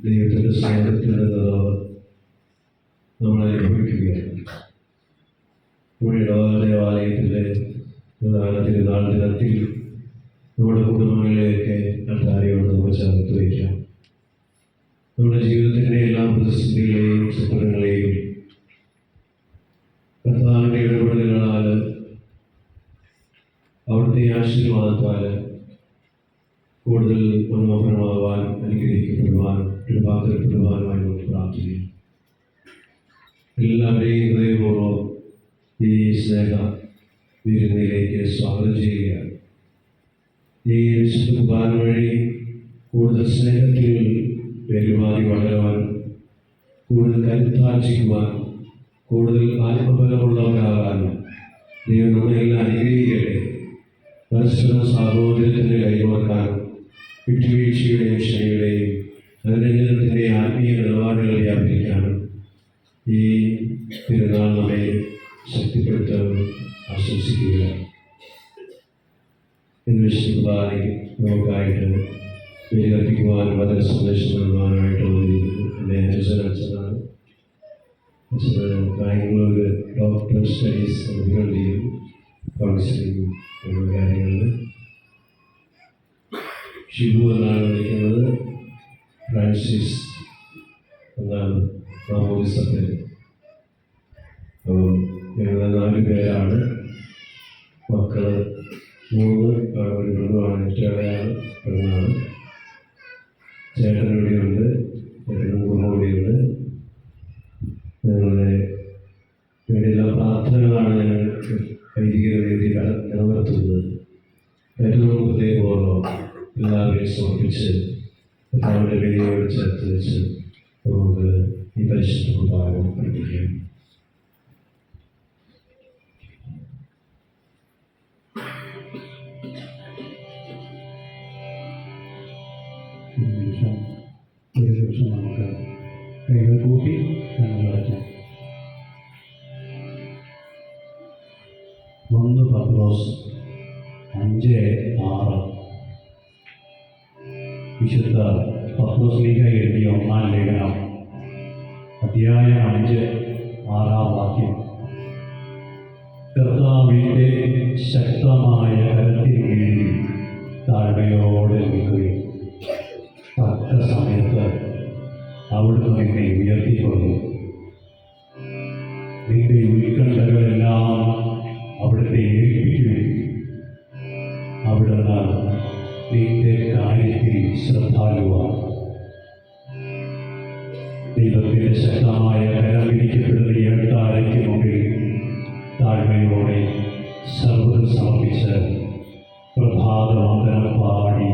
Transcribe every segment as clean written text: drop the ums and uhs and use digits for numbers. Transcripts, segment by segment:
ദൈവത്തിൻ്റെ സ്നേഹത്തിൻ്റെ നമ്മൾ അനുഭവിക്കുകയാണ്. നമ്മുടെ ദേവാലയത്തിലെ പ്രധാന തിരുനാൾ ദിനത്തിൽ നമ്മുടെ കുടുംബങ്ങളിലേക്ക് അൽത്താരയോട് നമുക്ക് ചേർത്ത് വയ്ക്കാം. നമ്മുടെ ജീവിതത്തിൻ്റെ എല്ലാ പ്രതിസന്ധികളെയും സ്വപ്നങ്ങളെയും കർത്താവിൻ്റെ ഇടപെടലുകളാൽ അവിടുത്തെ ആശീർവാദത്താൽ കൂടുതൽ മനോഹരമാവാൻ, അനുഗ്രഹിക്കപ്പെടുവാൻ, രൂപാന്തരപ്പെടുവാനുമായി നമുക്ക് പ്രാർത്ഥിക്കാം. എല്ലാവരെയും ഹൃദയപൂർവ്വം ഈ സ്നേഹ വിരുന്നിലേക്ക് സ്വാഗതം ചെയ്യുകയാണ്. ഈ വിശുദ്ധ കുർബാന വഴി കൂടുതൽ സ്നേഹത്തിൽ പെരുമാറി വളരുവാൻ, കൂടുതൽ കരുത്താർജിക്കുവാൻ, കൂടുതൽ ആത്മബലമുള്ളവരാകാനും ദൈവം നമ്മളെല്ലാം അനുഗ്രഹിക്കട്ടെ. പരസ്പരം സഹോദരത്തിൻ്റെ കൈകോർക്കാനും വിട്ടുവീഴ്ചയുടെയും ക്ഷമയുടെയും അനുരഞ്ജനത്തിൻ്റെ ആത്മീയ നിലപാടുകൾ വ്യാപിക്കാനും ഈ തിരുനാൾ നമ്മെ ശക്തിപ്പെടുത്താൻ ആശംസിക്കുകയാണ്. ഇന്ന് വിശുദ്ധ കുർബാനയ്ക്ക് നമുക്കായിട്ട് ബലിയർപ്പിക്കുവാനും വചന സന്ദേശം നൽകുവാനുമായിട്ടുള്ള എൻ്റെ അച്ഛനാണ്. ബാംഗ്ലൂർ ഡോക്ടർ സ്റ്റഡീസ് അഭിനന്ദിയും കൗൺസിലിംഗ് എന്ന കാര്യങ്ങളിൽ ഷിബു എന്നാണ് വിളിക്കുന്നത്. ഫ്രാൻസിസ് എന്നാണ് മാമോദിസത്തിൽ. അപ്പോൾ ഞങ്ങൾ 4 പേരാണ്. മക്കൾ 3, ഒരു പെണ്ണുമാണ്, ഏറ്റവും പെണ്ണാണ്. ചേട്ടൻ കൂടിയുണ്ട്, ചേട്ടനും കുടുംബം കൂടിയുണ്ട്. ഞങ്ങളുടെ വേണ്ടിയുള്ള പ്രാർത്ഥനകളാണ് ഞങ്ങൾ വൈദിക വേദിയിൽ നിലനിർത്തുന്നത്. ഏറ്റവും ഹൃദയപൂർവ്വം എല്ലാവരെയും സമർപ്പിച്ച് കർത്താവിൻ്റെ വേദിയോട് ചേർത്ത് വെച്ച് നമുക്ക് ഈ പരിശുദ്ധ കുർബാന പഠിപ്പിക്കാം. ഒരു നിമിഷം നമുക്ക് കൈകൾ കൂട്ടി കണ്ണുകളടയ്ക്കാം. 1 പത്രോസ് 5:6 വിശുദ്ധ പത്രോസ്ലീഹ എഴുതിയ 1-ാം ലേഖനം അധ്യായം 5-6 വാക്യം. കർത്താവിൻ്റെ ശക്തമായ കരത്തിൽ കീഴിൽ താഴ്മയോടെ നിൽക്കുകയും തക്ക സമയത്ത് അവിടുന്ന് നിന്നെ ഉയർത്തിക്കൊള്ളും. നിന്റെ ഉത്കണ്ഠകളെല്ലാം അവിടുത്തെ ഏൽപ്പിക്കുകയും അവിടുന്ന് നിന്റെ കാര്യത്തിൽ ശ്രദ്ധാലുവാണ്. ദൈവത്തിൻ്റെ ശക്തമായ കരം വിധിക്കപ്പെടുന്ന ഈ അൾത്താരയ്ക്ക് മുമ്പിൽ താഴ്മയോടെ സർവ്വതും സമർപ്പിച്ച് പ്രഭാതവന്ദനം പാടി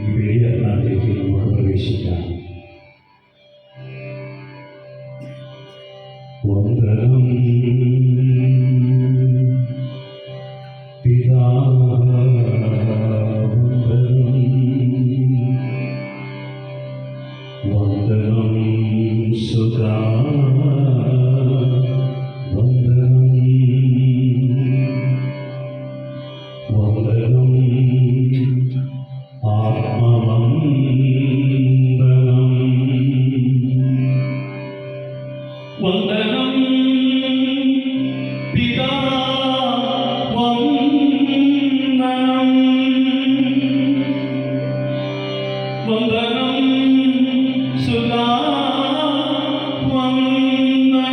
ഈ ബലിയർപ്പണത്തിലേക്ക് നമുക്ക് പ്രവേശിക്കാം. വന്ദനം വന്ദനം സുതാ വന്ദനം വന്ദനം ആത്മവന്ദനം വന്ദനം പിതാ വന്ദനം സുതാ വന്ദനം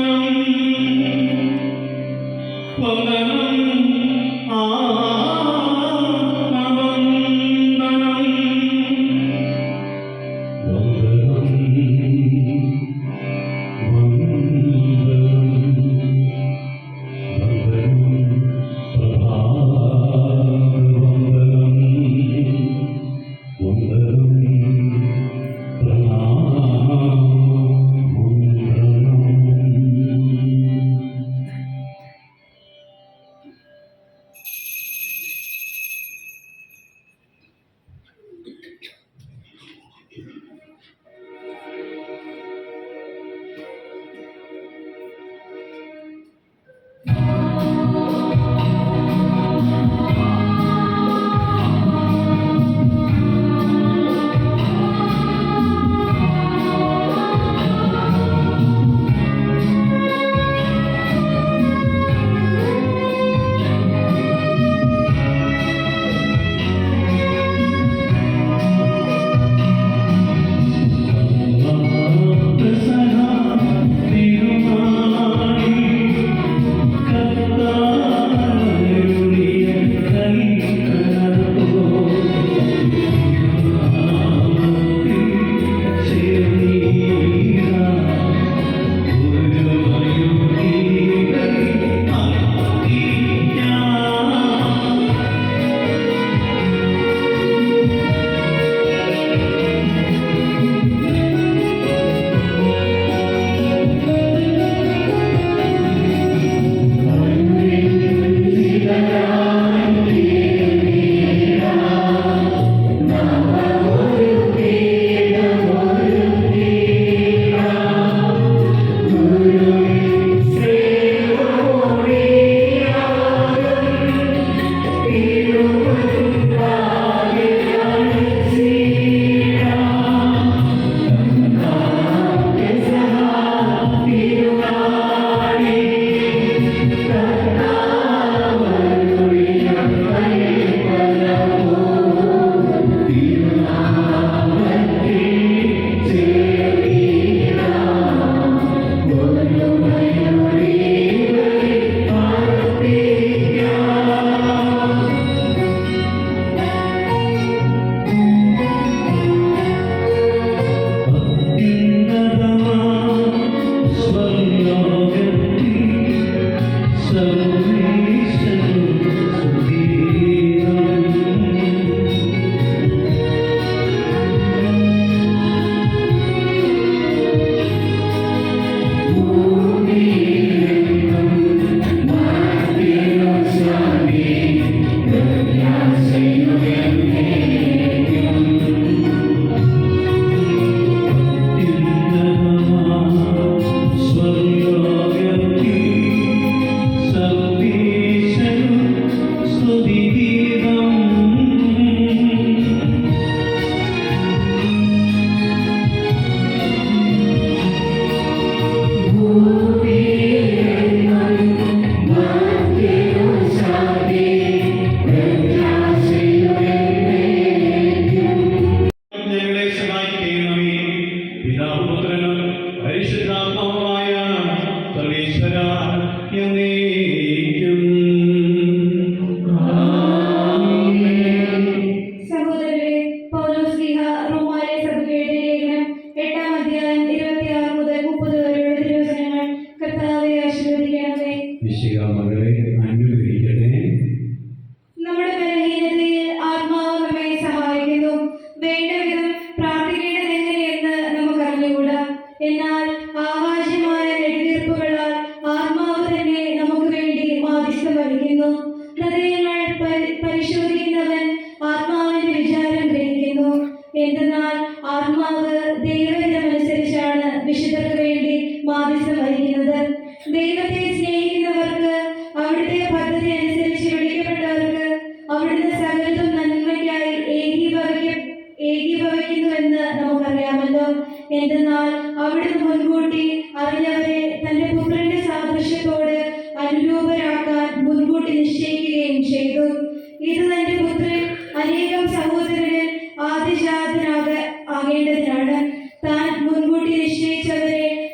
എന്തെന്നാൽ അവിടുന്ന് മുൻകൂട്ടി അറിഞ്ഞവരെ തന്റെ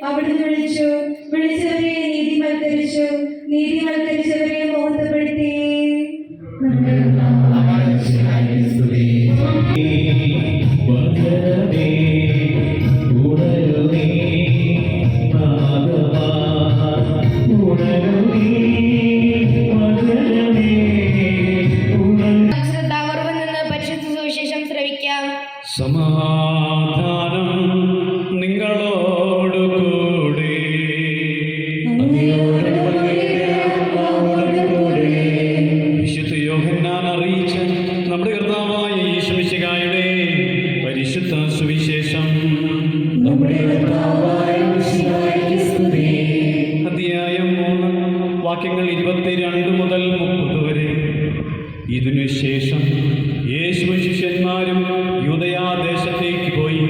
അവിടുന്ന് വിളിച്ചവരെ നീതിവൽക്കരിച്ചു, നീതിവൽക്കരിച്ചവരെ മഹത്വപ്പെടുത്തി. ശ്രദ്ധാപൂർവം നിന്ന് പരിശുദ്ധ സുവിശേഷം ശ്രവിക്കാം. സമാധാനം നിങ്ങളോട് കൂടെ. വിശുദ്ധ യോഹന്നാൻ അറിയിച്ച നമ്മുടെ കർത്താവായ യേശുമിശിഹായുടെ പരിശുദ്ധ സുവിശേഷം. അധ്യായം 3 വാക്യങ്ങൾ 22 മുതൽ 30 വരെ. ഇതിനുശേഷം യേശു ശിഷ്യന്മാരും യൂദയാദേശത്തേക്ക് പോയി.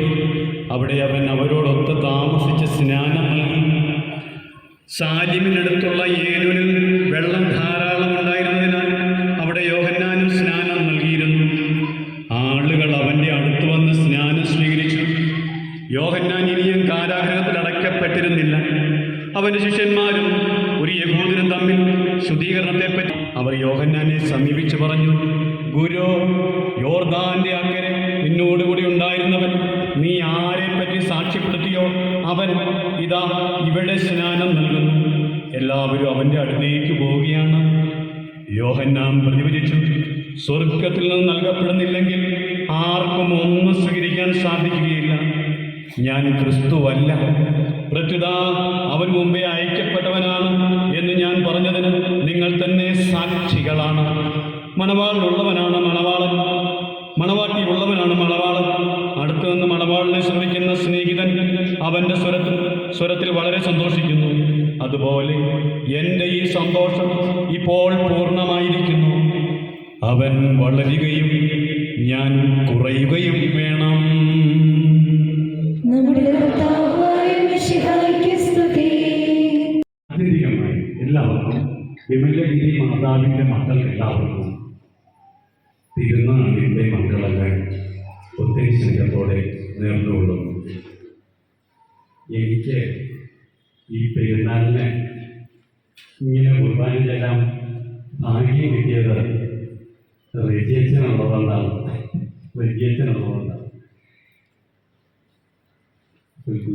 അവിടെ അവൻ അവരോടൊത്ത് താമസിച്ച് സ്നാനം നൽകി. സാലിമിനടുത്തുള്ള ഏനൂരിൽ വെള്ളം ധാരാളം ഉണ്ടായിരുന്നതിനാൽ അവിടെ യോഹന്നാനും സ്നാനം നൽകിയിരുന്നു. ആളുകൾ അവൻ്റെ അടുത്ത് വന്ന് സ്നാനം സ്വീകരിച്ചു. യോഹന്നാൻ ഇനിയും കാരാഗൃഹത്തിൽ അടയ്ക്കപ്പെട്ടിരുന്നില്ല. അവൻ്റെ ശിഷ്യന്മാരും ഒരു യഹൂദനും തമ്മിൽ ശുദ്ധീകരണത്തെപ്പറ്റി അവർ യോഹന്നാനെ സമീപിച്ചു പറഞ്ഞു, ഗുരു, യോർദാന്റെ അക്കരെ നിന്നോടുകൂടി ഉണ്ടായിരുന്നവൻ നീ ആരെപ്പറ്റി സാക്ഷ്യപ്പെടുത്തിയോ അവൻ ഇതാ ഇവിടെ സ്നാനം നൽകുന്നു. എല്ലാവരും അവൻ്റെ അടുത്തേക്ക് പോവുകയാണ്. യോഹന്നാൻ പ്രതിവചിച്ചു, സ്വർഗത്തിൽ നിന്ന് നൽകപ്പെടുന്നില്ലെങ്കിൽ ആർക്കും ഒന്നും സ്വീകരിക്കാൻ സാധിക്കുകയില്ല. ഞാൻ ക്രിസ്തുവല്ല, പ്രത്യുത അവൻ മുമ്പേ അയക്കപ്പെട്ടവനാണ് എന്ന് ഞാൻ പറഞ്ഞതിന് നിങ്ങൾ തന്നെ സാക്ഷികളാണ്. മണവാളിനുള്ളവനാണ് മണവാളൻ, മണവാട്ടിയുള്ളവനാണ് മണവാളൻ. അടുത്തു നിന്ന് മണവാളിനെ ശ്രമിക്കുന്ന സ്നേഹിതൻ അവൻ്റെ സ്വരത്തിൽ വളരെ സന്തോഷിക്കുന്നു. അതുപോലെ എൻ്റെ ഈ സന്തോഷം ഇപ്പോൾ പൂർണ്ണമായിരിക്കുന്നു. അവൻ വളരുകയും ഞാൻ കുറയുകയും വേണം. ആത്യന്തികമായി എല്ലാവർക്കും വിമലഗിരി മാതാവിൻ്റെ മക്കൾ എല്ലാവർക്കും തിരുനാളിൻ്റെ മംഗളങ്ങൾ ഒത്തിരി സ്നേഹത്തോടെ നേർന്നുകൊള്ളുന്നു. എനിക്ക് ഈ പെരുന്നാളിന് ഇങ്ങനെ കുർബാന ചെല്ലാൻ ഭാഗ്യം കിട്ടിയത് റെജിയച്ചനുള്ളതുകൊണ്ടാണ്.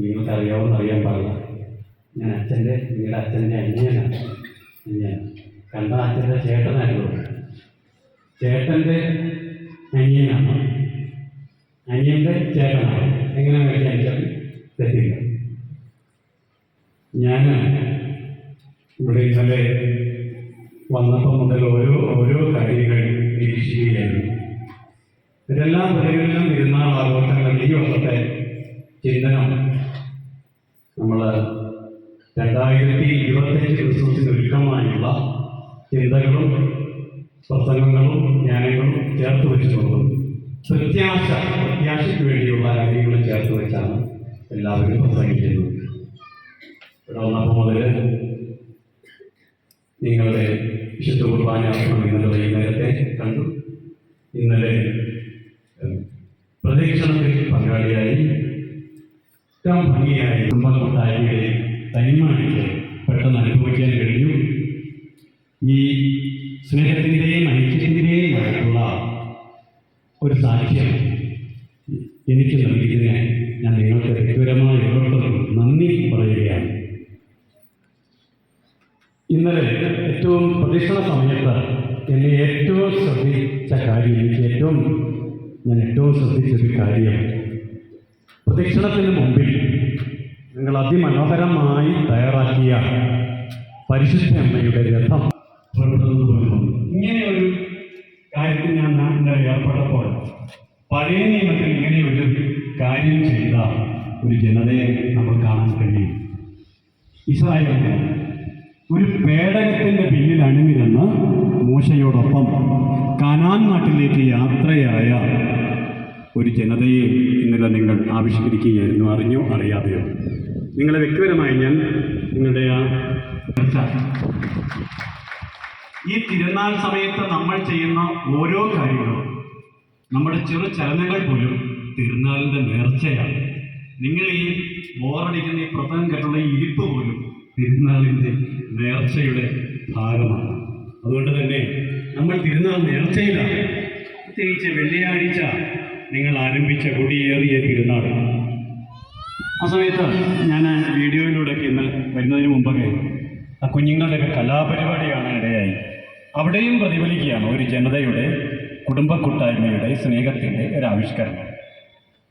നിങ്ങൾക്ക് അറിയാവുന്ന അറിയാൻ പാടില്ല. ഞാൻ നിങ്ങളുടെ അച്ഛൻ്റെ അനിയനാണ്. കണ്ട അച്ഛൻ്റെ ചേട്ടനായിരുന്നു. ചേട്ടൻ്റെ അനിയനാണ്, അനിയൻ്റെ ചേട്ടനാണ്. എങ്ങനെ വ്യാഖ്യാനിച്ചാൽ തെറ്റില്ല. ഞാൻ ഇവിടെ ഇന്നലെ വന്നപ്പോൾ മുതൽ ഓരോ കാര്യങ്ങൾ നിരീക്ഷിക്കുകയായിരുന്നു. ഇതെല്ലാം പലകളിലും പെരുന്നാൾ ആഘോഷങ്ങൾ ഈ വർഷത്തെ ചിന്തനം നമ്മൾ 2025 ക്രിസ്മസിന് ഒരുക്കമായുള്ള ചിന്തകളും പ്രസംഗങ്ങളും ജ്ഞാനങ്ങളും ചേർത്ത് വെച്ചിട്ടുള്ളതും പ്രത്യാശയ്ക്ക് വേണ്ടിയുള്ള കാര്യങ്ങളും ചേർത്ത് വെച്ചാണ് എല്ലാവരും പ്രസംഗിക്കുന്നത്. ഇവിടെ വന്നപ്പോൾ മുതൽ നിങ്ങളുടെ വിശുദ്ധ കുർബാന ഇന്നലെ വൈകുന്നേരത്തെ കണ്ടു. ഇന്നലെ പ്രദക്ഷിണത്തിൽ പങ്കാളിയായി ഏറ്റവും ഭംഗിയായി കുടുംബകൂട്ടായ്മയുടെ തനിമാണിക്ക് പെട്ടെന്ന് അനുഭവിക്കാൻ കഴിഞ്ഞു. ഈ സ്നേഹത്തിൻ്റെയും ഐക്യത്തിൻ്റെയുമായിട്ടുള്ള ഒരു സാക്ഷ്യം എനിക്ക് നൽകിയതിന് ഞാൻ നിങ്ങൾക്ക് വ്യക്തിപരമായ ഓരോരുത്തർക്കും നന്ദി പറയുകയാണ്. ഇന്നലെ ഏറ്റവും പ്രദക്ഷിണ സമയത്ത് എന്നെ ഏറ്റവും ശ്രദ്ധിച്ച കാര്യം, ഞാൻ ഏറ്റവും ശ്രദ്ധിച്ചൊരു കാര്യം, പ്രദക്ഷിണത്തിന് മുമ്പിൽ നിങ്ങൾ അതിമനോഹരമായി തയ്യാറാക്കിയ പരിശുദ്ധ അമ്മയുടെ രഥം ഇങ്ങനെ ഒരു കാര്യത്തിൽ ഞാൻ ഇന്നലെ ഏർപ്പെട്ടപ്പോൾ പഴയ നിയമത്തിൽ ഇങ്ങനെ ഒരു കാര്യം ചെയ്ത ഒരു ജനതയെ നമ്മൾ കാണാൻ കഴിയും. ഇസ്രായേലിന് ഒരു പേടകത്തിൻ്റെ പിന്നിൽ അണിനിരന്ന് മോശയോടൊപ്പം കാനാൻ നാട്ടിലേക്ക് യാത്രയായ ഒരു ജനതയെ ഇന്നലെ നിങ്ങൾ ആവിഷ്കരിക്കുകയായിരുന്നു, അറിഞ്ഞോ അറിയാതെയോ. നിങ്ങളെ വ്യക്തിപരമായി ഞാൻ നിങ്ങളുടെ ഈ തിരുനാൾ സമയത്ത് നമ്മൾ ചെയ്യുന്ന ഓരോ കാര്യങ്ങളും, നമ്മുടെ ചെറു ചലനങ്ങൾ പോലും തിരുനാളിൻ്റെ നേർച്ചയാണ്. നിങ്ങൾ ഈ ബോറടിക്കുന്ന ഈ പ്രധാനം കെട്ടുള്ള ഈ ഇരിപ്പ് പോലും തിരുനാളിൻ്റെ നേർച്ചയുടെ ഭാഗമാണ്. അതുകൊണ്ട് തന്നെ നമ്മൾ തിരുനാൾ നേർച്ചയിലാണ്. പ്രത്യേകിച്ച് വെള്ളിയാഴ്ച നിങ്ങൾ ആരംഭിച്ച കൊടിയേറിയ തിരുനാൾ. ആ സമയത്ത് ഞാൻ വീഡിയോയിലൂടെയൊക്കെ ഇന്ന് വരുന്നതിന് മുമ്പൊക്കെ ആ കുഞ്ഞുങ്ങളുടെയൊക്കെ കലാപരിപാടി കാണാൻ ഇടയായി. അവിടെയും പ്രതിഫലിക്കുകയാണ് ഒരു ജനതയുടെ കുടുംബ കൂട്ടായ്മയുടെ സ്നേഹത്തിൻ്റെ ഒരു ആവിഷ്കരണം.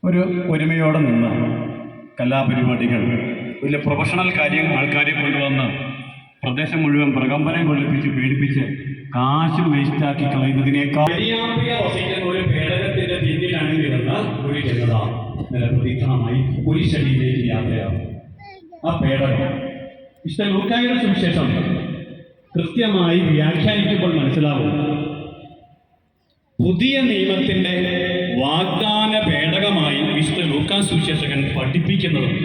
ഒരു ഒരുമയോടെ നിന്ന് കലാപരിപാടികൾ, വലിയ പ്രൊഫഷണൽ ആൾക്കാരെ കൊണ്ടുവന്ന് പ്രദേശം മുഴുവൻ പ്രകമ്പനം കൊള്ളിപ്പിച്ച് പീഡിപ്പിച്ച് കാശ് വേസ്റ്റാക്കി കളയുന്നതിനേക്കാൾ വസിക്കുന്ന ഒരു പേടകത്തിന്റെ പിന്നിലണിഞ്ഞിരുന്ന ഒരു ജനത നിലപ്രതീക്ഷണമായി കുരിശടിയിലേക്ക് യാത്രയാകും. ആ പേടകം വിശുദ്ധ ലൂക്കായുടെ സുവിശേഷം കൃത്യമായി വ്യാഖ്യാനിക്കുമ്പോൾ മനസ്സിലാവും. പുതിയ നിയമത്തിന്റെ വാഗ്ദാന പേടകമായി വിശുദ്ധ ലൂക്കാ സുവിശേഷകൻ പഠിപ്പിക്കുന്നുണ്ട്.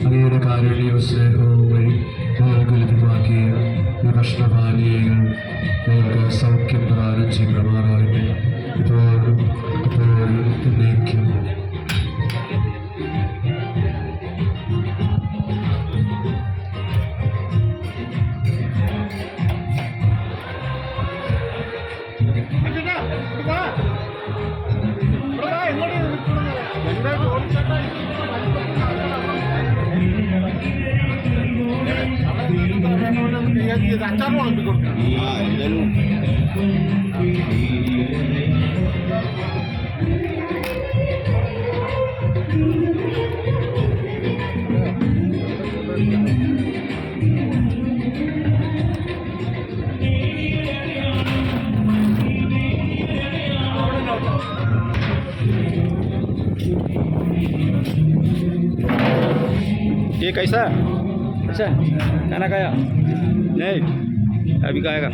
അങ്ങയുടെ കാരുണ്യവും സ്നേഹവും വഴി ഞങ്ങൾക്ക് ലഭ്യമാക്കിയ വിഭക്ഷണപാനീയങ്ങൾ ഞങ്ങൾക്ക് സൗഖ്യം പ്രദാനം ചെയ്യുമാറാകട്ടെ. ഇപ്പോഴും എന്നേക്കും. ये कैसा अच्छा खाना खाया नहीं अभी खाएगा।